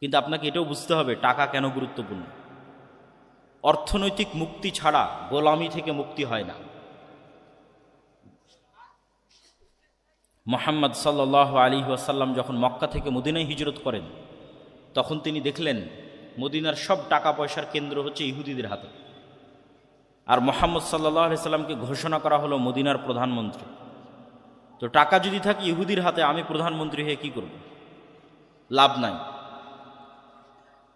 কিন্তু আপনাকে এটাও বুঝতে হবে টাকা কেন গুরুত্বপূর্ণ। অর্থনৈতিক মুক্তি ছাড়া গোলামি থেকে মুক্তি হয় না। মুহাম্মদ সাল্লাল্লাহু আলাইহি ওয়াসাল্লাম যখন মক্কা থেকে মদিনায় হিজরত করেন, তখন তিনি দেখলেন মদিনার সব টাকা পয়সার কেন্দ্র হচ্ছে ইহুদিদের হাতে। আর মুহাম্মদ সাল্লাল্লাহু আলাইহি সাল্লামকে ঘোষণা করা হলো মদিনার প্রধানমন্ত্রী। তো টাকা যদি থাকে ইহুদির হাতে, আমি প্রধানমন্ত্রী হয়ে কি করব? লাভ নাই।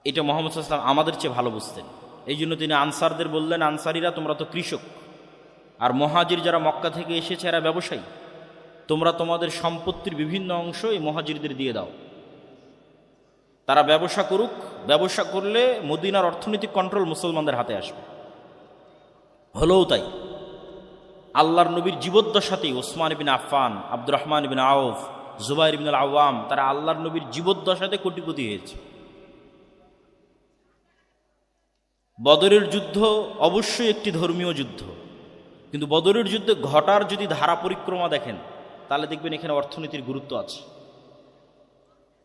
এটা মুহাম্মদ সাল্লাল্লাহু আলাইহি ওয়াসাল্লাম আমাদের চেয়ে ভালো বুঝতেন। এই জন্য তিনি আনসারদের বললেন, আনসারীরা তোমরা তো কৃষক, আর মুহাজির যারা মক্কা থেকে এসেছে এরা ব্যবসায়ী, তোমরা তোমাদের সম্পত্তির বিভিন্ন অংশ এই মুহাজিরদের দিয়ে দাও, তারা ব্যবসা করুক। ব্যবসা করলে মদিনার অর্থনৈতিক কন্ট্রোল মুসলমানদের হাতে আসবে। হলেও তাই। আল্লাহর নবীর জীবদ্দশাতেই ওসমান ইবনে আফফান, আব্দুর রহমান ইবনে আউফ, জুবাইর ইবনে আল আওয়াম, তারা আল্লাহর নবীর জীবদ্দশাতে কোটিপতি হয়েছে। বদরের যুদ্ধ অবশ্যই একটি ধর্মীয় যুদ্ধ, কিন্তু বদরের যুদ্ধে ঘটার যদি ধারা পরিক্রমা দেখেন, তাহলে দেখবেন এখানে অর্থনীতির গুরুত্ব আছে।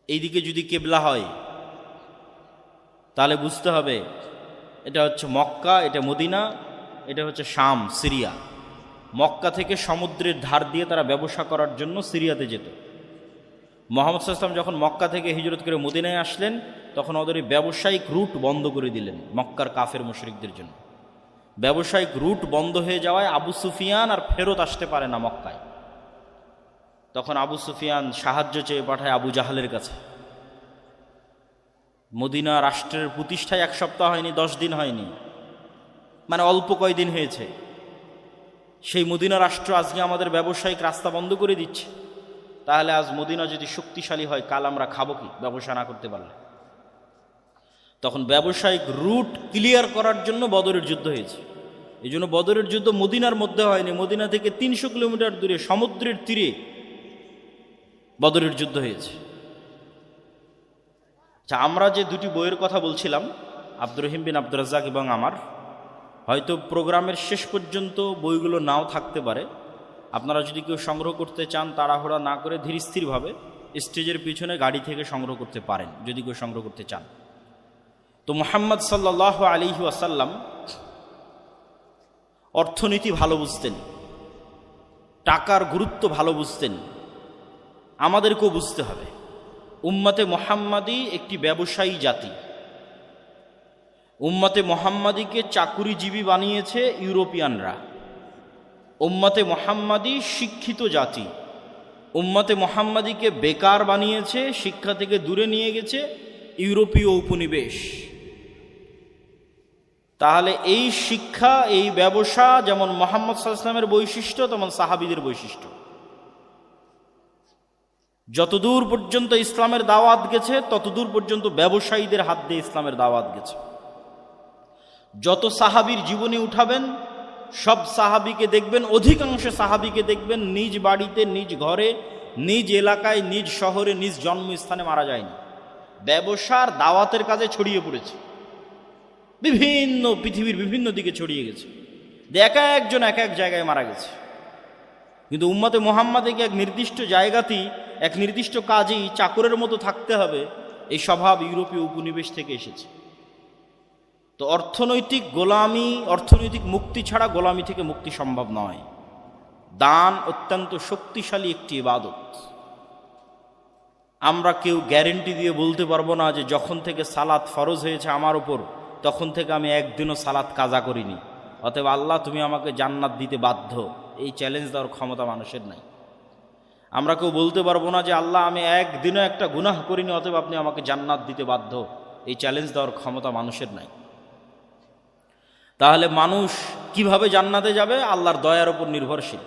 এইদিকে যদি কেবলা হয়, তাহলে বুঝতে হবে এটা হচ্ছে মক্কা, এটা মদিনা, এটা হচ্ছে শাম, সিরিয়া। মক্কা থেকে সমুদ্রের ধার দিয়ে তারা ব্যবসা করার জন্য সিরিয়াতে যেত। মুহাম্মদ সাল্লাল্লাহু আলাইহি ওয়াসাল্লাম যখন মক্কা থেকে হিজরত করে মদিনায় আসলেন, তখন ওদের এই ব্যবসায়িক রুট বন্ধ করে দিলেন মক্কার কাফের মুশরিকদের জন্য। ব্যবসায়িক রুট বন্ধ হয়ে যাওয়ায় আবু সুফিয়ান আর ফেরত আসতে পারে না মক্কায়। তখন আবু সুফিয়ান সাহায্য চেয়ে পাঠায় আবু জাহালের কাছে। মদিনা রাষ্ট্রের প্রতিষ্ঠায় 1 সপ্তাহ হয়নি, 10 দিন হয়নি, মানে অল্প কয়দিন হয়েছে। সেই মদিনা রাষ্ট্র আজকে আমাদের ব্যবসায়িক রাস্তা বন্ধ করে দিচ্ছে। তাহলে আজ মদিনা যদি শক্তিশালী হয়, কাল আমরা খাবো কি ব্যবসা না করতে পারলে? তখন ব্যবসায়িক রুট ক্লিয়ার করার জন্য বদরের যুদ্ধ হয়েছে। এই জন্য বদরের যুদ্ধ মদিনার মধ্যে হয়নি, মদিনা থেকে 300 কিলোমিটার দূরে সমুদ্রের তীরে বদরের যুদ্ধ হয়েছে। আচ্ছা, আমরা যে দুটি বইয়ের কথা বলছিলাম, আব্দুর রহিম বিন আব্দুর রাজ্জাক এবং আমার, হয়তো প্রোগ্রামের শেষ পর্যন্ত বইগুলো নাও থাকতে পারে। আপনারা যদি কেউ সংগ্রহ করতে চান, তাড়াহুড়া না করে ধীরস্থিরভাবে স্টেজের পিছনে গাড়ি থেকে সংগ্রহ করতে পারেন, যদি কেউ সংগ্রহ করতে চান। তো মুহাম্মদ সাল্লাল্লাহু আলাইহি ওয়াসাল্লাম অর্থনীতি ভালো বুঝতেন, টাকার গুরুত্ব ভালো বুঝতেন। আমাদেরকেও বুঝতে হবে। উম্মতে মুহাম্মাদি একটি ব্যবসায়ী জাতি। উম্মতে মুহাম্মাদিকে চাকুরিজীবী বানিয়েছে ইউরোপিয়ানরা। উম্মতে মুহাম্মাদি শিক্ষিত জাতি। উম্মতে মুহাম্মাদিকে বেকার বানিয়েছে, শিক্ষা থেকে দূরে নিয়ে গেছে ইউরোপীয় উপনিবেশ। তাহলে এই শিক্ষা, এই ব্যবসা যেমন মুহাম্মদ সাল্লাল্লাহু আলাইহি ওয়াসাল্লামের বৈশিষ্ট্য, তেমন সাহাবীদের বৈশিষ্ট্য। যতদূর পর্যন্ত ইসলামের দাওয়াত গেছে, ততদূর পর্যন্ত ব্যবসায়ীদের হাত দিয়ে ইসলামের দাওয়াত গেছে। যত সাহাবীর জীবনী উঠাবেন, সব সাহাবীকে দেখবেন, অধিকাংশ সাহাবীকে দেখবেন নিজ বাড়িতে, নিজ ঘরে, নিজ এলাকায়, নিজ শহরে, নিজ জন্মস্থানে মারা যায়নি। ব্যবসার দাওয়াতের কাজে ছড়িয়ে পড়েছে, বিভিন্ন পৃথিবীর বিভিন্ন দিকে ছড়িয়ে গেছে। এক একজন এক এক জায়গায় মারা গেছে। কিন্তু উম্মতে মুহাম্মাদিকে এক নির্দিষ্ট জায়গাতেই, এক নির্দিষ্ট কাজেই চাকরের মতো থাকতে হবে, এই স্বভাব ইউরোপীয় উপনিবেশ থেকে এসেছে। তো অর্থনৈতিক গোলামি, অর্থনৈতিক মুক্তি ছাড়া গোলামি থেকে মুক্তি সম্ভব নয়। দান অত্যন্ত শক্তিশালী একটি ইবাদত। আমরা কেউ গ্যারেন্টি দিয়ে বলতে পারবো না যে যখন থেকে সালাত ফরজ হয়েছে আমার উপর, তখন থেকে আমি একদিনও সালাত কাজা করিনি, অতএব আল্লাহ তুমি আমাকে জান্নাত দিতে বাধ্য। এই চ্যালেঞ্জ দেওয়ার ক্ষমতা মানুষের নাই। আমরা কেউ বলতে পারবো না যে আল্লাহ আমি একদিনও একটা গুনাহ করিনি, অতএব আপনি আমাকে জান্নাত দিতে বাধ্য। এই চ্যালেঞ্জ দেওয়ার ক্ষমতা মানুষের নাই। তাহলে মানুষ কিভাবে জান্নাতে যাবে? আল্লাহর দয়ার উপর নির্ভরশীল।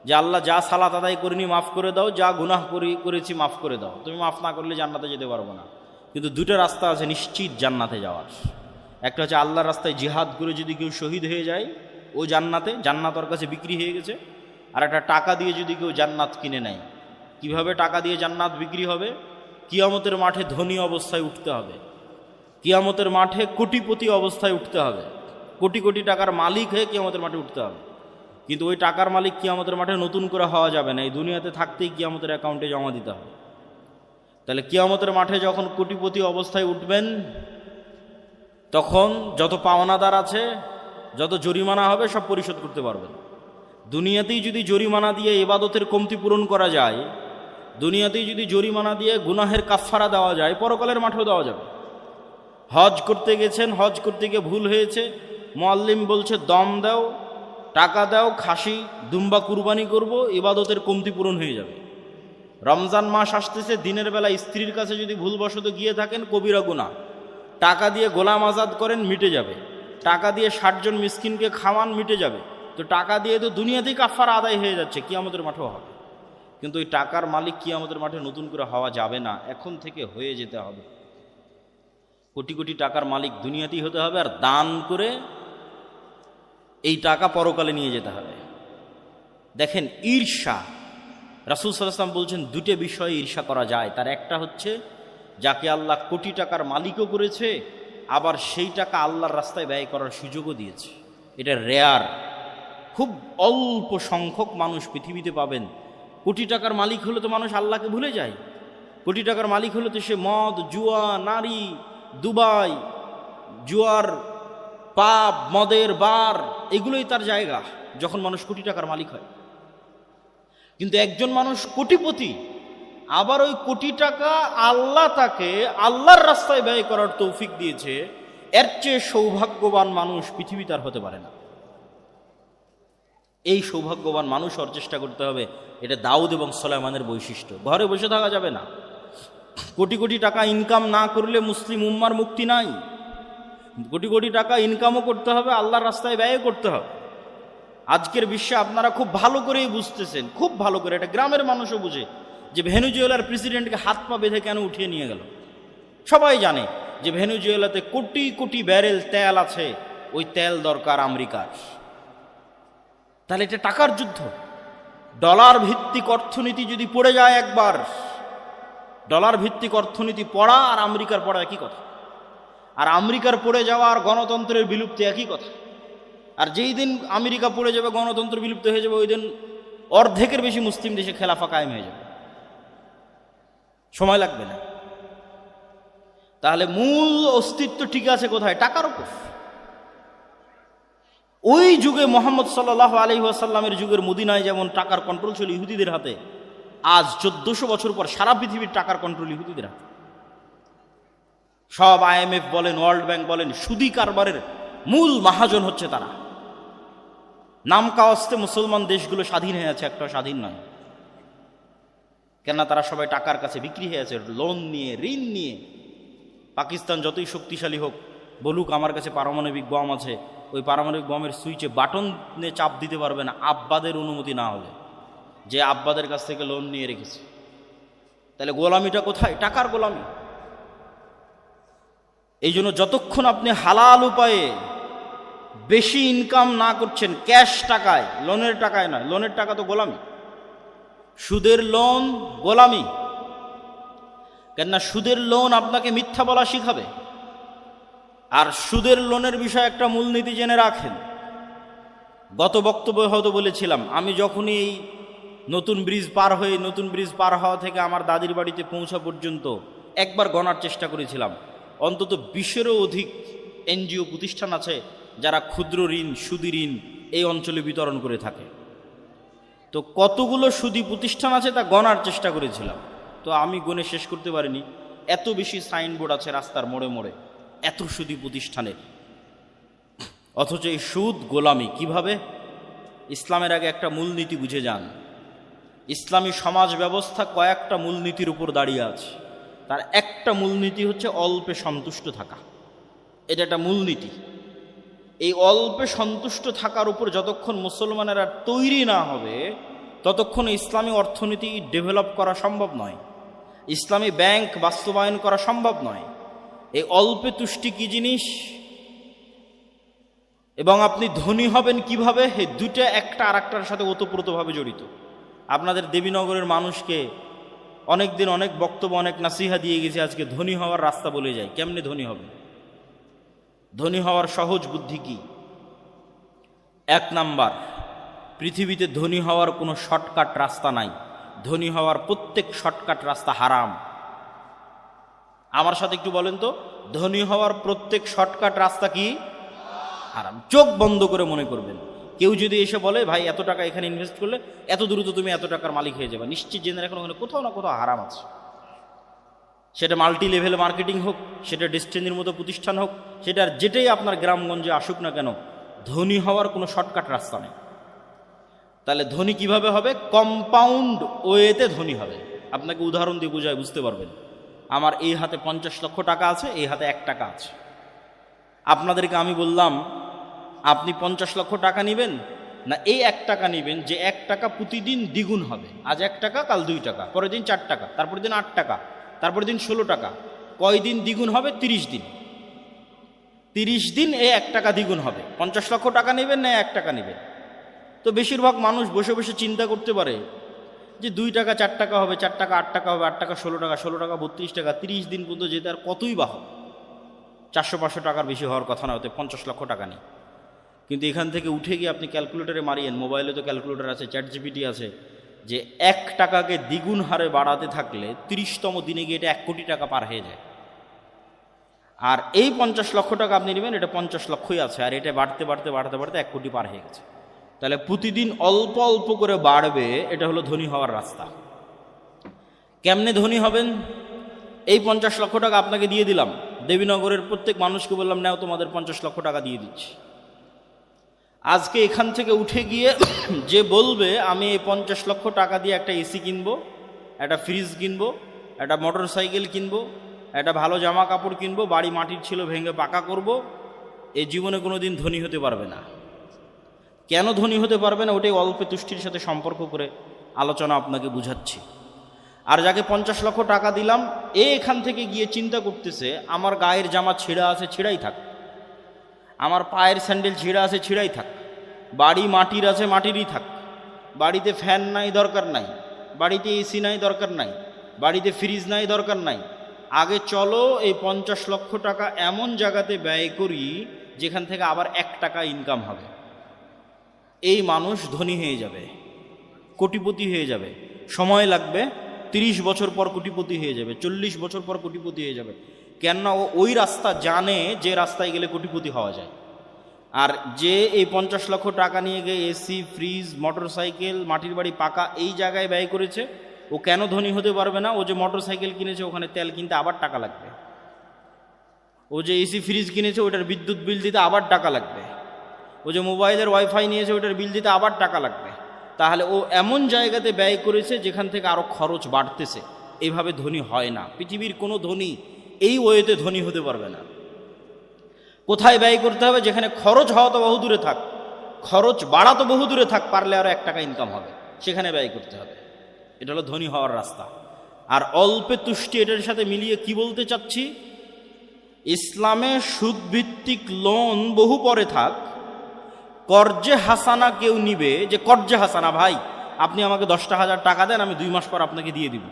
যে আল্লাহ যা সালাত আদায় করিনি মাফ করে দাও, যা গুনাহ করেছি মাফ করে দাও। তুমি মাফ না করলে জান্নাতে যেতে পারবো না। কিন্তু দুটো রাস্তা আছে নিশ্চিত জান্নাতে যাওয়ার। একটা হচ্ছে আল্লাহর রাস্তায় জিহাদ করে যদি কেউ শহীদ হয়ে যায়, ও জান্নাতে, জান্নাত ওর কাছে বিক্রি হয়ে গেছে। আর একটা টাকা দিয়ে যদি কেউ জান্নাত কিনে নেয়। কিভাবে টাকা দিয়ে জান্নাত বিক্রি হবে? কিয়ামতের মাঠে ধনী অবস্থায় উঠতে হবে, কিয়ামতের মাঠে কোটিপতি অবস্থায় উঠতে হবে, কোটি কোটি টাকার মালিক হয়ে কিয়ামতের মাঠে উঠতে হবে। কিন্তু ওই টাকার মালিক কিয়ামতের মাঠে নতুন করে হওয়া যাবে না, এই দুনিয়াতে থাকতেই কিয়ামতের অ্যাকাউন্টে জমা দিতে হবে। তাহলে কিয়ামতের মাঠে যখন কোটিপতি অবস্থায় উঠবেন, তখন যত পাওনাদার আছে, যত জরিমানা হবে সব পরিশোধ করতে পারবেন। দুনিয়াতেই যদি জরিমানা দিয়ে ইবাদতের কমতি পূরণ করা যায়, দুনিয়াতেই যদি জরিমানা দিয়ে গুনাহের কাফফারা দেওয়া যায়, পরকালের মাঠেও দেওয়া যাবে। হজ করতে গেছেন, হজ করতে গিয়ে ভুল হয়েছে, মুআল্লিম বলছে দম দাও, টাকা দাও, খাসি দুম্বা কুরবানি করব, ইবাদতের কমতি পূরণ হয়ে যাবে। রমজান মাস আসতেছে, দিনের বেলা স্ত্রীর কাছে যদি ভুলবশত গিয়ে থাকেন, কবিরা গুনাহ, টাকা দিয়ে গোলাম আজাদ করেন, মিটে যাবে। টাকা দিয়ে 60 জন মিসকিনকে খাওয়ান, মিটে যাবে। তো টাকা দিয়ে তো দুনিয়াতেই কাফারা আদায় হয়ে যাচ্ছে, কিয়ামতের মাঠেও হবে। কিন্তু ওই টাকার মালিক কিয়ামতের মাঠে নতুন করে হওয়া যাবে না, এখন থেকে হয়ে যেতে হবে। কোটি কোটি টাকার মালিক দুনিয়াতেই হতে হবে, আর দান করে এই টাকা পরকালে নিয়ে যেতে হবে। দেখেন, ঈর্ষা, রাসূল সাল্লাল্লাহু আলাইহি ওয়াসাল্লাম বলছেন দুটো বিষয়ে ঈর্ষা করা যায়। তার একটা হচ্ছে যাকে আল্লাহ কোটি টাকার মালিকও করেছে, আবার সেই টাকা আল্লাহর রাস্তায় ব্যয় করার সুযোগও দিয়েছে। এটা রেয়ার, খুব অল্প সংখ্যক মানুষ পৃথিবীতে পাবেন। কোটি টাকার মালিক হলে তো মানুষ আল্লাহকে ভুলে যায়। কোটি টাকার মালিক হলে তো সে মদ, জুয়া, নারী, দুবাই, জুয়ার পাব, মদের বার, এগুলোই তার জায়গা যখন মানুষ কোটি টাকার মালিক হয়। কিন্তু একজন মানুষ কোটিপতি, আবার ওই কোটি টাকা আল্লাহ তাকে আল্লাহর রাস্তায় ব্যয় করার তৌফিক দিয়েছে, এর চেয়ে সৌভাগ্যবান মানুষ পৃথিবীতে আর হতে পারে না। এই সৌভাগ্যবান মানুষ হওয়ার চেষ্টা করতে হবে। এটা দাউদ এবং সুলাইমানের বৈশিষ্ট্য। ঘরে বসে থাকা যাবে না। কোটি কোটি টাকা ইনকাম না করলে মুসলিম উম্মার মুক্তি নাই। কোটি কোটি টাকা ইনকামও করতে হবে, আল্লাহর রাস্তায় ব্যয় করতে হবে। আজকের বিশ্বে আপনারা খুব ভালো করেই বুঝতেছেন, খুব ভালো করে, এটা গ্রামের মানুষও বুঝে, যে ভেনেজুয়েলার প্রেসিডেন্টকে হাত পা বেঁধে কেন উঠিয়ে নিয়ে গেল। সবাই জানে যে ভেনেজুয়েলাতে কোটি কোটি ব্যারেল তেল আছে, ওই তেল দরকার আমেরিকার। তাহলে এটা টাকার যুদ্ধ। ডলার ভিত্তিক অর্থনীতি যদি পড়ে যায় একবার, ডলার ভিত্তিক অর্থনীতি পড়া আর আমেরিকার পড়া একই কথা। আর আমেরিকার পড়ে যাওয়া আর গণতন্ত্রের বিলুপ্তি একই কথা। আর যেই দিন আমেরিকা পড়ে যাবে, গণতন্ত্র বিলুপ্ত হয়ে যাবে, ওই দিন অর্ধেকের বেশি মুসলিম দেশে খেলাফা কায়েম হয়ে যাবে। সময় লাগবে না। তাহলে মূল অস্তিত্ব ঠিক আছে কোথায়? টাকার উপর। ওই যুগে মুহাম্মদ সাল্লাল্লাহু আলাইহি ওয়াসাল্লামের যুগের মদিনায় যেমন টাকার কন্ট্রোল ছিল ইহুদিদের হাতে, আজ 1400 বছর পর সারা পৃথিবীর টাকার কন্ট্রোল ইহুদিদের হাতে। সব IMF বলেন, ওয়ার্ল্ড ব্যাংক বলেন, সুদি কারবারের মূল মহাজন হচ্ছে তারা। নাম কাওয়াস্তে মুসলমান দেশগুলো স্বাধীন হয়ে আছে, একটা স্বাধীন নয়। কেননা তারা সবাই টাকার কাছে বিক্রি হয়ে আছে, লোন নিয়ে, ঋণ নিয়ে। পাকিস্তান যতই শক্তিশালী হোক, বলুক আমার কাছে পারমাণবিক বম আছে, ওই পারমাণবিক বমের সুইচে বাটনে চাপ দিতে পারবে না আব্বাদের অনুমতি না হলে, যে আব্বাদের কাছ থেকে লোন নিয়ে রেখেছে। তাহলে গোলামিটা কোথায়? টাকার গোলামি। এই জন্য যতক্ষণ আপনি হালাল উপায়ে বেশি ইনকাম না করছেন, ক্যাশ টাকায়, লোনের টাকায় নয়, লোনের টাকা তো গোলামি। সুদের লোন গোলামি। কেননা সুদের লোন আপনাকে মিথ্যা বলা শিখাবে। আর সুদের লোনের বিষয়ে একটা মূলনীতি জেনে রাখেন। গত বক্তব্যে হয়তো বলেছিলাম, আমি যখনই এই নতুন ব্রিজ পার হওয়া থেকে আমার দাদির বাড়িতে পৌঁছা পর্যন্ত একবার গণার চেষ্টা করেছিলাম, অন্তত 20-এরও অধিক NGO প্রতিষ্ঠান আছে যারা ক্ষুদ্র ঋণ, সুদি ঋণ এই অঞ্চলে বিতরণ করে থাকে। তো কতগুলো সুদি প্রতিষ্ঠান আছে তা গণার চেষ্টা করেছিলাম। তো আমি গুণে শেষ করতে পারিনি। এত বেশি সাইনবোর্ড আছে রাস্তার মোড়ে মোড়ে, এত সুদি প্রতিষ্ঠানের। অথচ এই সুদ গোলামি কিভাবে? ইসলামের আগে একটা মূলনীতি বুঝে যান। ইসলামী সমাজ ব্যবস্থা কয়েকটা মূলনীতির উপর দাঁড়িয়ে আছে। তার একটা মূলনীতি হচ্ছে অল্পে সন্তুষ্ট থাকা। এটা একটা মূলনীতি। এই অল্পে সন্তুষ্ট থাকার উপর যতক্ষণ মুসলমানেরা তৈরি না হবে, ততক্ষণ ইসলামী অর্থনীতি ডেভেলপ করা সম্ভব নয়, ইসলামী ব্যাংক বাস্তবায়ন করা সম্ভব নয়। এই অল্পে তুষ্টি কি জিনিস এবং আপনি ধনী হবেন কিভাবে, এই দুটো একটা আর একটার সাথে ওতপ্রোতভাবে জড়িত। আপনাদের দেবীনগরের মানুষকে অনেক দিন অনেক বক্তব্য, অনেক নাসিহা দিয়ে গেছে, আজকে ধনী হওয়ার রাস্তা বলে যায়। কেমনে ধনী হবে? ধনী হওয়ার সহজ বুদ্ধি কি? 1 নাম্বার, পৃথিবীতে ধনী হওয়ার কোনো শর্টকাট রাস্তা নাই। ধনী হওয়ার প্রত্যেক শর্টকাট রাস্তা হারাম। আমার সাথে একটু বলেন তো, ধনী হওয়ার প্রত্যেক শর্টকাট রাস্তা কি? হারাম। চোখ বন্ধ করে মনে করবেন। কেউ যদি এসে বলে ভাই এত টাকা এখানে ইনভেস্ট করলে এত দ্রুত তুমি এত টাকার মালিক হয়ে যাবে, নিশ্চিত জেনে রাখুন ওখানে কোথাও না কোথাও হারাম আছে। সেটা মাল্টি লেভেল মার্কেটিং হোক, সেটা ডেস্টিনির মতো প্রতিষ্ঠান হোক, সেটার যেটাই আপনার গ্রামগঞ্জে আসুক না কেন, ধনী হওয়ার কোনো শর্টকাট রাস্তা নেই। তাহলে ধনী কিভাবে হবে? কম্পাউন্ড ওয়েতে ধনী হবে। আপনাকে উদাহরণ দিয়ে বোঝায় বুঝতে পারবেন। আমার এই হাতে 50 লক্ষ টাকা আছে, এই হাতে 1 টাকা আছে। আপনাদেরকে আমি বললাম আপনি 50 লক্ষ টাকা নেবেন না এই 1 টাকা নেবেন, যে 1 টাকা প্রতিদিন দ্বিগুণ হবে। আজ 1 টাকা, কাল 2 টাকা, পরের দিন 4 টাকা, তারপরের দিন 8 টাকা, তারপরের দিন 16 টাকা। কয়দিন দ্বিগুণ হবে? 30 দিন। 30 দিন এই 1 টাকা দ্বিগুণ হবে। 50 লক্ষ টাকা নেবেন না 1 টাকা নেবেন? তো বেশিরভাগ মানুষ বসে বসে চিন্তা করতে পারে যে 2 টাকা 4 টাকা হবে, 4 টাকা 8 টাকা হবে, 8 টাকা 16 টাকা, 16 টাকা 32 টাকা, 30 দিন পর্যন্ত যেতে আর কতই বা হবে। 400-500 টাকার বেশি হওয়ার কথা না, হতে 50 লক্ষ টাকা নেই। কিন্তু এখান থেকে উঠে গিয়ে আপনি ক্যালকুলেটরে মারিয়েন, মোবাইলে তো ক্যালকুলেটর আছে, চ্যাট জিপিটি আছে, যে 1 টাকাকে দ্বিগুণ হারে বাড়াতে থাকলে 30তম দিনে গিয়ে এটা 1 কোটি টাকা পার হয়ে যায়। আর এই 50 লক্ষ টাকা আপনি নেবেন, এটা 50 লক্ষই আছে, আর এটা বাড়তে বাড়তে বাড়তে বাড়তে 1 কোটি পার হয়ে গেছে। তাহলে প্রতিদিন অল্প অল্প করে বাড়বে, এটা হলো ধনী হওয়ার রাস্তা। কেমনে ধনী হবেন? এই 50 লক্ষ টাকা আপনাকে দিয়ে দিলাম, দেবীনগরের প্রত্যেক মানুষকে বললাম নাও তোমাদের 50 লক্ষ টাকা দিয়ে দিচ্ছি। আজকে এখান থেকে উঠে গিয়ে যে বলবে আমি এই 50 লক্ষ টাকা দিয়ে একটা এসি কিনবো, একটা ফ্রিজ কিনবো, একটা মোটর সাইকেল কিনবো, একটা ভালো জামা কাপড় কিনবো, বাড়ি মাটির ছিল ভেঙে পাকা করব, এই জীবনে কোনো দিন ধনী হতে পারবে না। কেন ধনী হতে পারবে না? ওটাই অল্প তুষ্টির সাথে সম্পর্ক করে আলোচনা আপনাকে বুঝাচ্ছি। আর যাকে 50 লক্ষ টাকা দিলাম, এখান থেকে গিয়ে চিন্তা করতেছে আমার গায়ের জামা ছেঁড়া আছে, ছেঁড়াই থাক, আমার পায়ের স্যান্ডেল ছেঁড়া আছে, ছেঁড়াই থাক, বাড়ি মাটির আছে, মাটিরই থাক, বাড়িতে ফ্যান নাই দরকার নাই, বাড়িতে এসি নাই দরকার নাই, বাড়িতে ফ্রিজ নাই দরকার নাই। আগে চলো এই 50 লক্ষ টাকা এমন জায়গাতে ব্যয় করি যেখান থেকে আবার 1 টাকা ইনকাম হবে। এই মানুষ ধনী হয়ে যাবে, কোটিপতি হয়ে যাবে। সময় লাগবে, 30 বছর পর কোটিপতি হয়ে যাবে, 40 বছর পর কোটিপতি হয়ে যাবে। কেননা ও ওই রাস্তা জানে যে রাস্তায় গেলে কোটিপতি হওয়া যায়। আর যে এই 50 লক্ষ টাকা নিয়ে গিয়ে এসি, ফ্রিজ, মোটর সাইকেল, মাটির বাড়ি পাকা এই জায়গায় ব্যয় করেছে, ও কেন ধনী হতে পারবে না? ও যে মোটর সাইকেল কিনেছে ওখানে তেল কিনতে আবার টাকা লাগবে, ও যে এসি ফ্রিজ কিনেছে ওটার বিদ্যুৎ বিল দিতে আবার টাকা লাগবে, ও যে মোবাইলের ওয়াইফাই নিয়েছে ওটার বিল দিতে আবার টাকা লাগবে। তাহলে ও এমন জায়গাতে ব্যয় করেছে যেখান থেকে আরও খরচ বাড়তেছে। এইভাবে ধনী হয় না। পৃথিবীর কোনো ধনী এই ওয়েতে ধনী হতে পারবে না। কোথায় ব্যয় করতে হবে? যেখানে খরচ হওয়া তো বহু দূরে থাক, খরচ বাড়া তো বহু দূরে থাক, পারলে আরও 1 টাকা ইনকাম হবে, সেখানে ব্যয় করতে হবে। এটা হলো ধনী হওয়ার রাস্তা। আর অল্পে তুষ্টি, এটার সাথে মিলিয়ে কি বলতে চাচ্ছি? ইসলামে সুদভিত্তিক লোন বহু পরে থাক, কর্জে হাসানা কেউ নিবে, যে কর্জে হাসানা ভাই আপনি আমাকে 10,000 টাকা দেন, আমি 2 মাস পর আপনাকে দিয়ে দিব।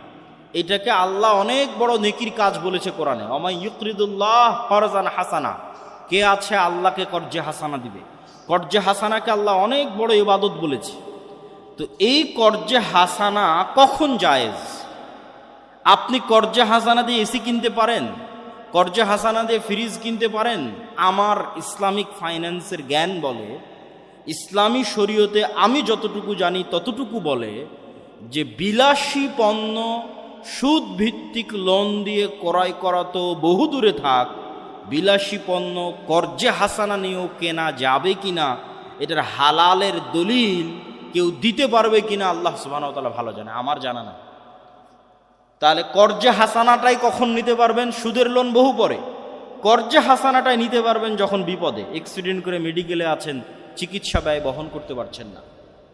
এটাকে আল্লাহ অনেক বড় নেকির কাজ বলেছে কোরআনে, ওমাই ইউকরিদুল্লাহ করজান হাসানা। কে আছে আল্লাহকে কর্জে হাসানা দিবে? কর্জে হাসানাকে আল্লাহ অনেক বড় ইবাদত বলেছে। তো এই কর্জে হাসানা কখন জায়েজ? আপনি কর্জে হাসানা দিয়ে এসি কিনতে পারেন, কর্জে হাসানা দিয়ে ফ্রিজ কিনতে পারেন। আমার ইসলামিক ফাইন্যান্সের জ্ঞান বলে, ইসলামী শরীয়তে আমি যতটুকু জানি ততটুকু বলে যে বিলাসী পণ্য সুদ ভিত্তিক লোন দিয়ে ক্রয় করা তো বহু দূরে থাক, বিলাসী পণ্য কর্জে হাসানা নিয়েও কেনা যাবে কিনা, এটার হালালের দলিল কেউ দিতে পারবে কিনা আল্লাহ সুবহানাহু ওয়া তাআলা ভালো জানে, আমার জানা না। তাহলে কর্জে হাসানাটাই কখন নিতে পারবেন? সুদের লোন বহু পরে। কর্জে হাসানাটাই নিতে পারবেন যখন বিপদে, অ্যাক্সিডেন্ট করে মেডিকেলে আছেন, চিকিৎসা ব্যয় বহন করতে পারছেন না,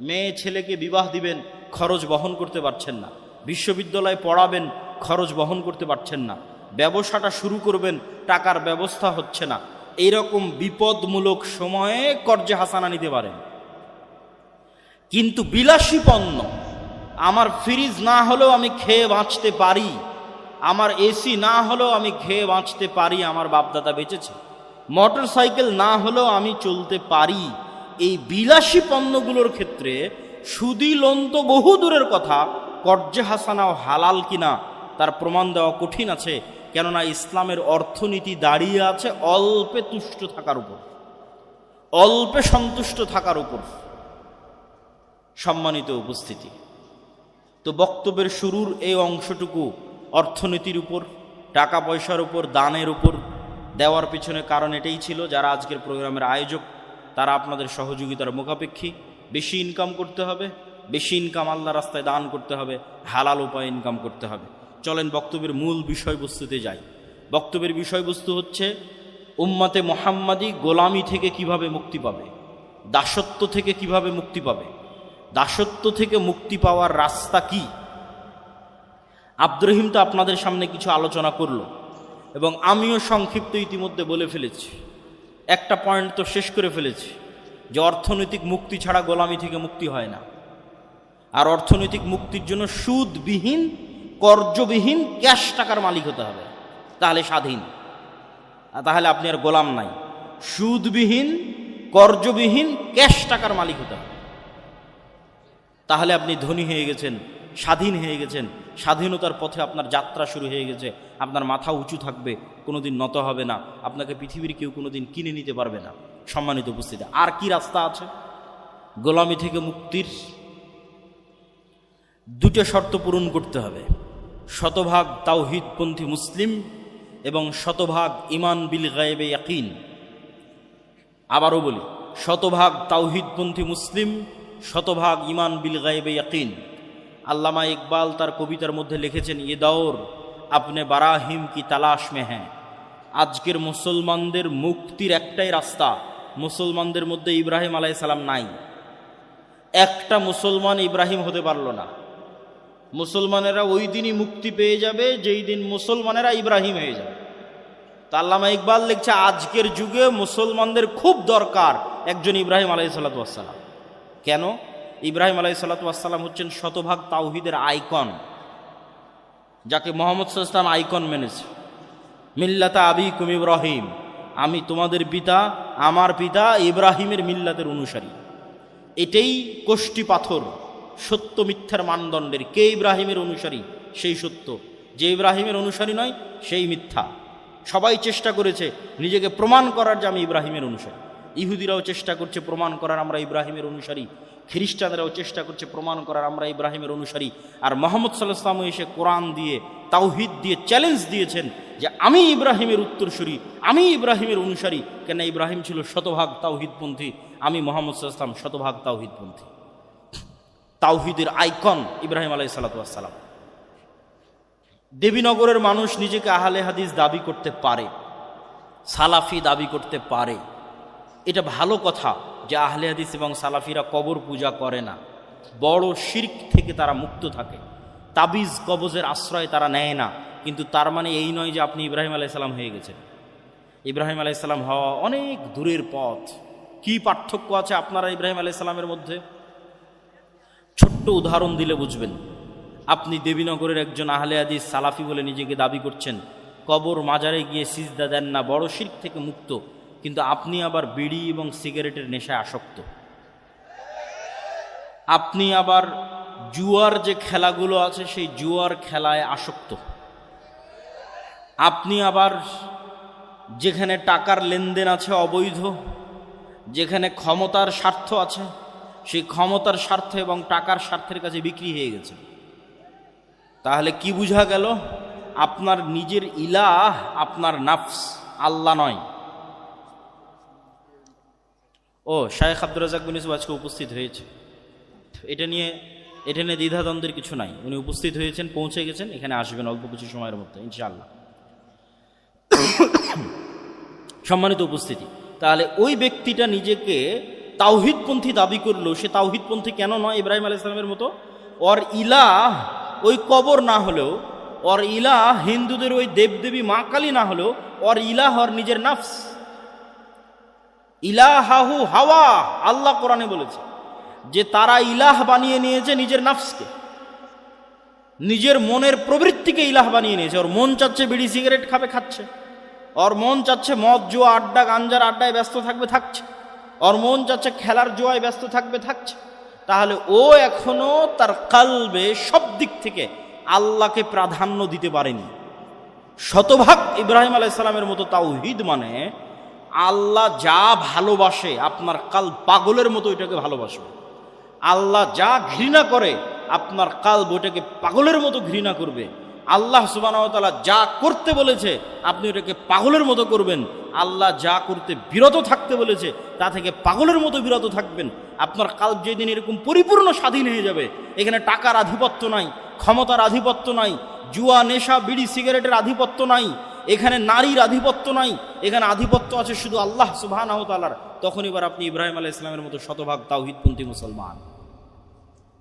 মেয়ে ছেলেকে বিবাহ দিবেন, খরচ বহন করতে পারছেন না, বিশ্ববিদ্যালয়ে পড়াবেন, খরচ বহন করতে পারছেন না, ব্যবসাটা শুরু করবেন, টাকার ব্যবস্থা হচ্ছে না। এইরকম বিপদমূলক সময়ে কর্জে হাসানা নিতে পারেন। কিন্তু বিলাসী পণ্য, আমার ফ্রিজ না হলেও আমি খেয়ে বাঁচতে পারি, আমার এসি না হলেও আমি খেয়ে বাঁচতে পারি, আমার বাপদাদা বেঁচেছে, মোটর সাইকেল না হলেও আমি চলতে পারি, এই বিলাসী পণ্যগুলোর ক্ষেত্রে সুদি লোন তো বহু দূরের কথা, কর্জে হাসানাও হালাল কিনা তার প্রমাণ দেওয়া কঠিন আছে। কেননা ইসলামের অর্থনীতি দাঁড়িয়ে আছে অল্পে তুষ্ট থাকার উপর, অল্পে সন্তুষ্ট থাকার উপর। সম্মানিত উপস্থিতি, তো বক্তব্যের শুরুর এই অংশটুকু অর্থনীতির উপর, টাকা পয়সার উপর, দানের উপর দেওয়ার পিছনে কারণ এটাই ছিল, যারা আজকের প্রোগ্রামের আয়োজক তারা আপনাদের সহযোগিতার মুখাপেক্ষী। বেশি ইনকাম করতে হবে, বেশি ইনকাম আল্লাহ রাস্তায় দান করতে হবে, হালাল উপায়ে ইনকাম করতে হবে। চলেন বক্তব্যের মূল বিষয়বস্তুতে যাই। বক্তব্যের বিষয়বস্তু হচ্ছে উম্মতে মুহাম্মাদি গোলামি থেকে কিভাবে মুক্তি পাবে, দাসত্ব থেকে কিভাবে মুক্তি পাবে, দাসত্ব থেকে মুক্তি পাওয়ার রাস্তা কি। আব্দুর রহিম তো আপনাদের সামনে কিছু আলোচনা করলো এবং আমিও সংক্ষিপ্ত ইতিমধ্যে বলে ফেলেছি, একটা পয়েন্ট তো শেষ করে ফেলেছি যে অর্থনৈতিক মুক্তি ছাড়া গোলামি থেকে মুক্তি হয় না। আর অর্থনৈতিক মুক্তির জন্য সুদবিহীন, কর্জবিহীন ক্যাশ টাকার মালিক হতে হবে, তাহলে স্বাধীন। তাহলে আপনি আর গোলাম নাই। সুদবিহীন, কর্জবিহীন ক্যাশ টাকার মালিক হতে হবে, তাহলে আপনি ধনী হয়ে গেছেন, স্বাধীন হয়ে গেছেন। স্বাধীনতার পথে আপনার যাত্রা শুরু হয়ে গেছে। আপনার মাথা উঁচু থাকবে, কোনোদিন নত হবে না, আপনাকে পৃথিবীর কেউ কোনোদিন কিনে নিতে পারবে না। সম্মানিত উপস্থিতি, আর কি রাস্তা আছে গোলামি থেকে মুক্তির? দুটো শর্ত পূরণ করতে হবে, শতভাগ তাওহীদপন্থী মুসলিম এবং শতভাগ ঈমান বিল গায়বে ইয়াকিন। আবারও বলি, শতভাগ তাওহীদপন্থী মুসলিম, শতভাগ ঈমান বিল গায়বে ইয়াকিন। আল্লামা ইকবাল তার কবিতার মধ্যে লিখেছেন, ये दौर अपने বারাহিম কি তালাশ মে হ্যাঁ। আজকের মুসলমানদের মুক্তির একটাই রাস্তা, মুসলমানদের মধ্যে ইব্রাহিম আলাইহিস সালাম নাই। একটা মুসলমান ইব্রাহিম হতে পারল না। মুসলমানেরা ওই দিনই মুক্তি পেয়ে যাবে যেই দিন মুসলমানেরা ইব্রাহিম হয়ে যাবে। তা আল্লামা ইকবাল লিখছে, আজকের যুগে মুসলমানদের খুব দরকার একজন ইব্রাহিম আলাইহিসসালাতু ওয়াসসালাম। কেন? ইব্রাহিম আলাইহিসসালাতু ওয়াসসালাম হচ্ছেন শতভাগ তাওহীদের আইকন, যাকে মুহাম্মদ সাল্লাল্লাহু আলাইহি ওয়াসাল্লাম আইকন মেনেছে। মিল্লাতা আবিকুম ইব্রাহিম, আমি তোমাদের পিতা, আমার পিতা ইব্রাহিমের মিল্লাতের অনুসারী। এটাই কোষ্টি পাথর সত্য মিথ্যার মানদণ্ডের। কে ইব্রাহিমের অনুসারী সেই সত্য, যে ইব্রাহিমের অনুসারী নয় সেই মিথ্যা। সবাই চেষ্টা করেছে নিজেকে প্রমাণ করার যে আমি ইব্রাহিমের অনুসারী। ইহুদিরাও চেষ্টা করছে প্রমাণ করার আমরা ইব্রাহিমের অনুসারী, খ্রিস্টানরাও চেষ্টা করছে প্রমাণ করার আমরা ইব্রাহিমের অনুসারী। আর মুহাম্মদ সাল্লাল্লাহু আলাইহি ওয়াসাল্লাম এসে কোরআন দিয়ে, তাওহীদ দিয়ে চ্যালেঞ্জ দিয়েছেন যে আমি ইব্রাহিমের উত্তরসূরি, আমি ইব্রাহিমের অনুসারী। কেন? ইব্রাহিম ছিল শতভাগ তাওহীদপন্থী, আমি মুহাম্মদ সাল্লাল্লাহু আলাইহি ওয়াসাল্লাম শতভাগ তাওহীদপন্থী। তাওহীদের আইকন ইব্রাহিম আলাইহিসসালাতু ওয়াসসালাম। দেবীনগরের মানুষ নিজেকে আহলে হাদিস দাবি করতে পারে, সালাফি দাবি করতে পারে। এটা ভালো কথা যে আহলে হাদিস এবং সালাফিরা কবর পূজা করে না, বড় শিরক থেকে তারা মুক্ত থাকে, তাবিজ কবজের আশ্রয় তারা নেয় না। কিন্তু তার মানে এই নয় যে আপনি ইব্রাহিম আলাইহিস সালাম হয়ে গেছেন। ইব্রাহিম আলাইহিস সালাম হওয়া অনেক দূরের পথ। কি পার্থক্য আছে আপনারা ইব্রাহিম আলাইহিস সালামের মধ্যে? ছোট্ট উদাহরণ দিলে বুঝবেন। আপনি দেবীনগরের একজন আহলে হাদিস সালাফি বলে নিজেকে দাবি করছেন, কবর মাজারে গিয়ে সিজদা দেন না, বড় শিরক থেকে মুক্ত, কিন্তু আপনি আবার বিড়ি এবং সিগারেটের নেশায় আসক্ত। আপনি আবার জুয়ার যে খেলাগুলো আছে সেই জুয়ার খেলায় আসক্ত। আপনি আবার যেখানে টাকার লেনদেন আছে অবৈধ, যেখানে ক্ষমতার স্বার্থ আছে সেই ক্ষমতার স্বার্থ এবং টাকার স্বার্থের কাছে বিক্রি হয়ে গেছে। তাহলে কি বোঝা গেল? আপনার নিজের ইলাহ আপনার নাফস, আল্লাহ নয়। ও শায়েখ আব্দুর রাজ্জাক বিন ইউসুফ আজকে উপস্থিত হয়েছে। এটা নিয়ে দ্বিধাদ্বন্দ্বের কিছু নাই। উনি উপস্থিত হয়েছেন, পৌঁছে গেছেন, এখানে আসবেন অল্প কিছু সময়ের মধ্যে ইনশাআল্লাহ। সম্মানিত উপস্থিতি, তাহলে ওই ব্যক্তিটা নিজেকে তাওহীদপন্থী দাবি করলো, সে তাওহীদপন্থী কেন নয় ইব্রাহিম আলাইহিস সালামের মতো? ওর ইলাহ ওই কবর না হলেও, ওর ইলাহ হিন্দুদের ওই দেবদেবী মা কালী না হলেও, ওর ইলাহ ওর নিজের নাফস। ইলাহাহু হাওয়া, আল্লাহ কোরআনে বলেছে যে তারা ইলাহ বানিয়ে নিয়েছে নিজের নাফসকে, নিজের মনের প্রবৃত্তিকে ইলাহ বানিয়ে নিয়েছে। ওর মন চাচ্ছে বিড়ি সিগারেট খাবে, খাচ্ছে। ওর মন চাচ্ছে মদ জুয়া আড্ডা গাঞ্জার আড্ডায় ব্যস্ত থাকবে, থাকছে। ওর মন চাচ্ছে খেলার জুয়ায় ব্যস্ত থাকবে, থাকছে। তাহলে ও এখনো তার কালবে সব দিক থেকে আল্লাহকে প্রাধান্য দিতে পারেনি। শতভাগ ইব্রাহিম আলাইহিস সালামের মতো তাওহীদ মানে আল্লাহ যা ভালোবাসে আপনার কাল পাগলের মতো ওইটাকে ভালোবাসবে। আল্লাহ যা ঘৃণা করে আপনার কালব ওইটাকে পাগলের মতো ঘৃণা করবে। আল্লাহ সুবহানাহু ওয়া তাআলা যা করতে বলেছে আপনি ওটাকে পাগলের মতো করবেন। আল্লাহ যা করতে বিরত থাকতে বলেছে তা থেকে পাগলের মতো বিরত থাকবেন। আপনার কালব যেদিন এরকম পরিপূর্ণ স্বাধীন হয়ে যাবে, এখানে টাকার আধিপত্য নাই, ক্ষমতার আধিপত্য নাই, জুয়া, নেশা, বিড়ি, সিগারেটের আধিপত্য নাই, এখানে নারীর আধিপত্য নাই, এখানে আধিপত্য আছে শুধু আল্লাহ সুবহানাহু ওয়া তাআলার, তখন এবার আপনি ইব্রাহিম আলাইহিস সালামের মতো শতভাগ তাওহীদপন্থী মুসলমান।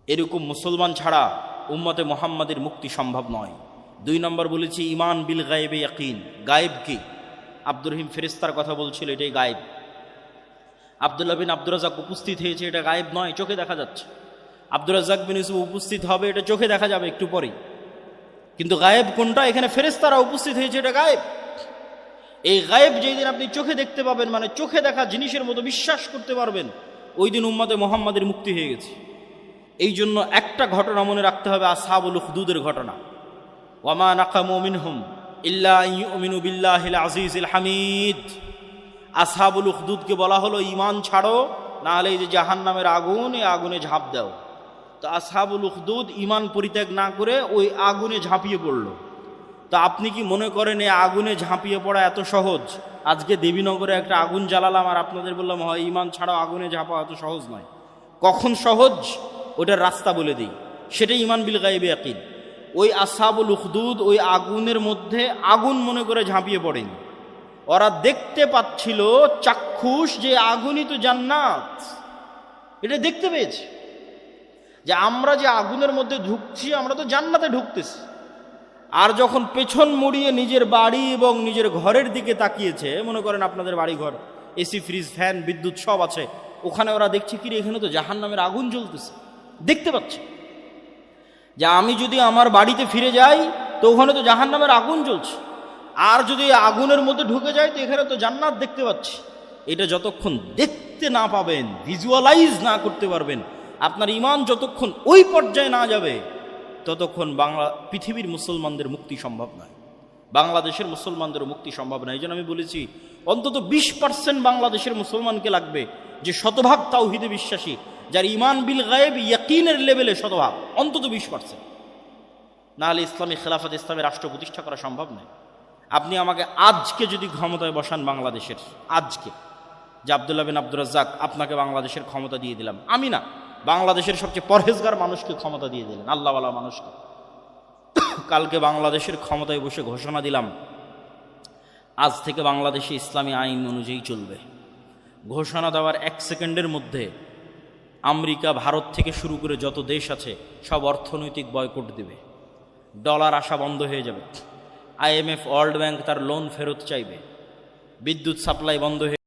এরকম মুসলমান ছাড়া উম্মতে মুহাম্মাদের মুক্তি সম্ভব নয়। 2 নম্বর বলেছি ঈমান বিল গায়বে ইয়াকিন। গায়েব কি? আব্দুর রহিম ফেরেশতার কথা বলছিল, এটাই গায়েব। আব্দুল্লাহ বিন আব্দুর রাজ্জাক উপস্থিত হয়েছে, এটা গায়েব নয়, চোখে দেখা যাচ্ছে। আব্দুর রাজ্জাক বিন ইউসুফ উপস্থিত হবে, এটা চোখে দেখা যাবে একটু পরেই। কিন্তু গায়েব কোনটা? এখানে ফেরেশতারা উপস্থিত হয়েছে, এটা গায়েব। এই গায়েব যেই দিন আপনি চোখে দেখতে পাবেন, মানে চোখে দেখা জিনিসের মতো বিশ্বাস করতে পারবেন, ওই দিন উম্মতে মুহাম্মাদের মুক্তি হয়ে গেছে। এই জন্য একটা ঘটনা মনে রাখতে হবে, আসহাবুল উখদুদের ঘটনা। ওয়ামা নাকামু মিনহুম ইল্লা আন ইউমিনু বিল্লাহিল আজিজিল হামিদ। আসহাবুল উখদুদকে বলা হলো ঈমান ছাড়ো, না হলে এই যে জাহান্নামের আগুন, এই আগুনে ঝাঁপ দাও। তো আসহাবুল উখদুদ ঈমান পরিত্যাগ না করে ওই আগুনে ঝাঁপিয়ে পড়ল। তা আপনি কি মনে করেন এই আগুনে ঝাঁপিয়ে পড়া এত সহজ? আজকে দেবীনগরে একটা আগুন জ্বালালাম আর আপনাদের বললাম হয় ঈমান ছাড়াও আগুনে ঝাঁপা এত সহজ নয়। কখন সহজ ওটার রাস্তা বলে দিই, সেটাই ঈমান বিল গায়বে ইয়াকিন। ওই আসহাবুল উখদুদ ওই আগুনের মধ্যে আগুন মনে করে ঝাঁপিয়ে পড়েনি। ওরা দেখতে পাচ্ছিল চাক্ষুষ যে আগুনই তো জান্নাত, এটা দেখতে পেয়েছে যে আমরা যে আগুনের মধ্যে ঢুকছি আমরা তো জান্নাতে ঢুকতেছি। আর যখন পেছন মুড়িয়ে নিজের বাড়ি এবং নিজের ঘরের দিকে তাকিয়েছে, মনে করেন আপনাদের বাড়ি ঘর, এসি, ফ্রিজ, ফ্যান, বিদ্যুৎ সব আছে, ওখানে ওরা দেখছে কি এখানে তো জাহান্নামের আগুন জ্বলতেছে। দেখতে পাচ্ছে যে আমি যদি আমার বাড়িতে ফিরে যাই তো ওখানে তো জাহান্নামের আগুন জ্বলছে, আর যদি আগুনের মধ্যে ঢুকে যাই তো এখানে তো জান্নাত দেখতে পাচ্ছি। এটা যতক্ষণ দেখতে না পাবেন, ভিজুয়ালাইজ না করতে পারবেন, আপনার ঈমান যতক্ষণ ওই পর্যায়ে না যাবে, ততক্ষণ পৃথিবীর মুসলমানদের মুক্তি সম্ভব নয়, বাংলাদেশের মুসলমানদের মুক্তি সম্ভব নয়। এই জন্য আমি বলেছি অন্তত 20% বাংলাদেশের মুসলমানকে লাগবে যে শতভাগ তাওহীদে বিশ্বাসী, যার ঈমান বিল গায়েব ইয়াকিনের লেভেলে শতভাগ, অন্তত 20%। না হলে ইসলামী খেলাফত, ইসলামের রাষ্ট্র প্রতিষ্ঠা করা সম্ভব নয়। আপনি আমাকে আজকে যদি ক্ষমতায় বসান বাংলাদেশের, আজকে যে আব্দুল্লাহ বিন আব্দুর রাজ্জাক আপনাকে বাংলাদেশের ক্ষমতা দিয়ে দিলাম, আমি না, বাংলাদেশের সবচেয়ে পরহেজগার মানুষকে ক্ষমতা দিয়ে দিলেন, আল্লাহওয়ালা মানুষকে। কালকে বাংলাদেশের ক্ষমতায় বসে ঘোষণা দিলাম আজ থেকে বাংলাদেশে ইসলামী আইন অনুযায়ী চলবে। ঘোষণা দেওয়ার 1 সেকেন্ডের মধ্যে আমেরিকা, ভারত থেকে শুরু করে যত দেশ আছে সব অর্থনৈতিক বয়কট দেবে, ডলার আসা বন্ধ হয়ে যাবে, IMF, ওয়ার্ল্ড ব্যাংক তার লোন ফেরত চাইবে, বিদ্যুৎ সাপ্লাই বন্ধ হয়ে